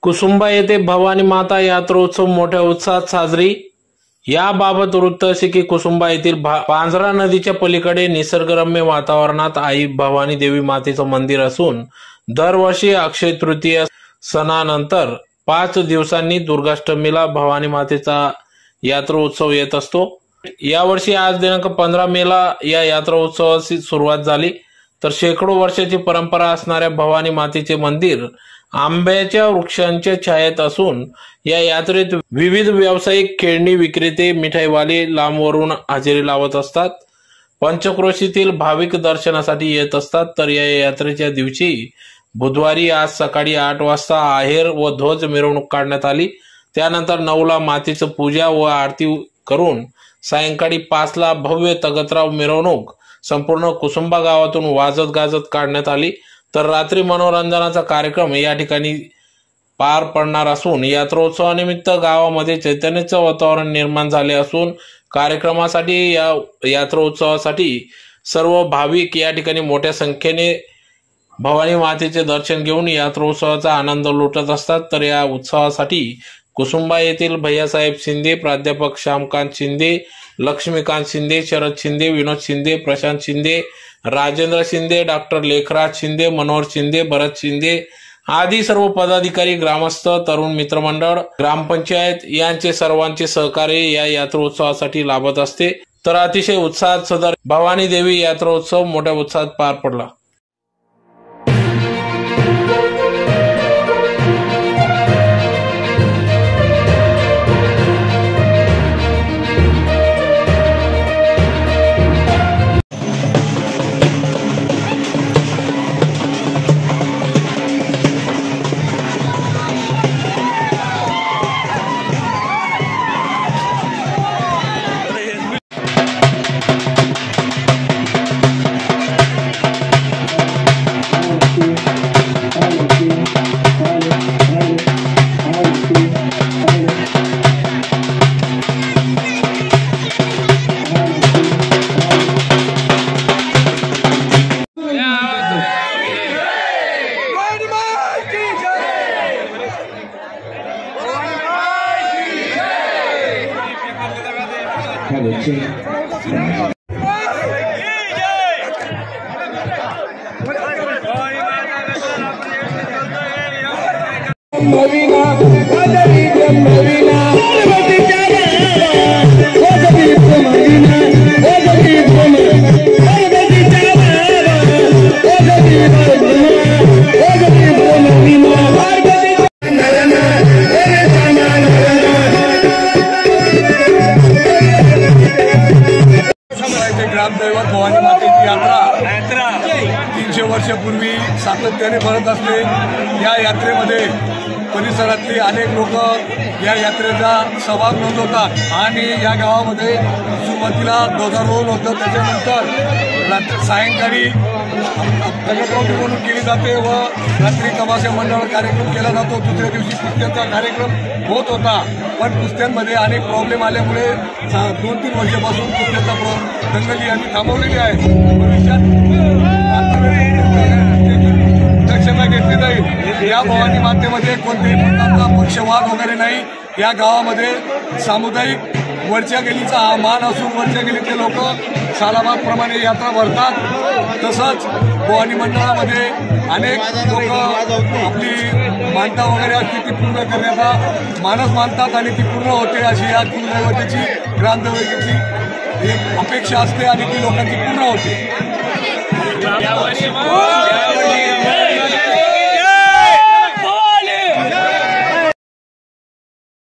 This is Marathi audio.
कुसुंबा येथे भवानी माता यात्रोत्सव मोठ्या उत्साहात साजरी। याबाबत वृत्त असे की कुसुंबा येथील पांझरा नदीच्या पलीकडे निसर्गरम्य वातावरणात आई भवानी देवी मातेचं मंदिर असून दरवर्षी अक्षय तृतीय सणानंतर 5 दिवसांनी दुर्गाष्टमीला भवानी मातेचा यात्रोत्सव येत असतो। यावर्षी आज दिनांक 15 मेला या यात्रोत्सवाची सुरुवात झाली। तर शेकडो वर्षाची परंपरा असणाऱ्या भवानी मातेचे मंदिर आंब्याच्या वृक्षांच्या छायेत असून या यात्रेत विविध व्यावसायिक खेळणी विक्रेते मिठाईवाले लांबवरून हजेरी लावत असतात। पंचक्रोशीतील भाविक दर्शनासाठी येत असतात। तर या यात्रेच्या दिवशी बुधवारी आज सकाळी 8 वाजता आहेर व ध्वज मिरवणूक काढण्यात आली। त्यानंतर 9ला मातेचं पूजा व आरती करून सायंकाळी 5ला भव्य तगतराव मिरवणूक संपूर्ण कुसुंबा गावातून वाजत गाजत काढण्यात आली। तर रात्री मनोरंजनाचा कार्यक्रम या ठिकाणी पार पडणार असून यात्रोत्सवानिमित्त गावामध्ये चैतन्याचं वातावरण निर्माण झाले असून कार्यक्रमासाठी या यात्रोत्सवासाठी सर्व भाविक या ठिकाणी मोठ्या संख्येने भवानी मातेचे दर्शन घेऊन यात्रोत्सवाचा आनंद लुटत असतात। तर या उत्सवासाठी कुसुंबा येथील भैयासाहेब शिंदे, प्राध्यापक श्यामकांत शिंदे, लक्ष्मीकांत शिंदे, शरद शिंदे, विनोद शिंदे, प्रशांत शिंदे, राजेंद्र शिंदे, डॉक्टर लेखराज शिंदे, मनोहर शिंदे, भरत शिंदे आदी सर्व पदाधिकारी, ग्रामस्थ, तरुण मित्रमंडळ, ग्रामपंचायत यांचे सर्वांचे सहकार्य या यात्रोत्सवासाठी लाभत असते। तर अतिशय उत्साहात सदर भवानी देवी यात्रोत्सव मोठ्या उत्साहात पार पडला। ग्रामदैवत भवानी मातेची यात्रा 300 वर्षापूर्वी सातत्याने भरत असते। या यात्रेमध्ये परिसरातली अनेक लोक या यात्रेचा सहभाग नोंदवतात आणि या गावामध्ये सुरुवातीला ध्वजारोहण होतं। त्याच्यानंतर सायंकाळी तगतराव मिरवणूक केली जाते व रात्री तमाशा मंडळ कार्यक्रम केला जातो। दुसऱ्या दिवशी कुस्त्यांचा कार्यक्रम होत होता, पण कुस्त्यांमध्ये अनेक प्रॉब्लेम आल्यामुळे 2-3 वर्षापासून कुस्त्यांचा दंगली आम्ही थांबवलेली आहे। भविष्यात दक्षता घेतली जाईल। या भवानी मातेमध्ये कोणत्याही प्रकारचा पक्षवाद वगैरे नाही। या गावामध्ये सामुदायिक वरच्या गेलीचा हा मान असून वरच्या गेलीचे लोक सालाबादप्रमाणे यात्रा भरतात। तसंच भवानी मंडळामध्ये अनेक लोक आपली मानता वगैरे असते ती पूर्ण करण्याचा मानस मानतात आणि ती पूर्ण होते अशी या कुलदैवतेची ग्रामदैवतेची एक अपेक्षा असते आणि ती लोकांची पूर्ण होते।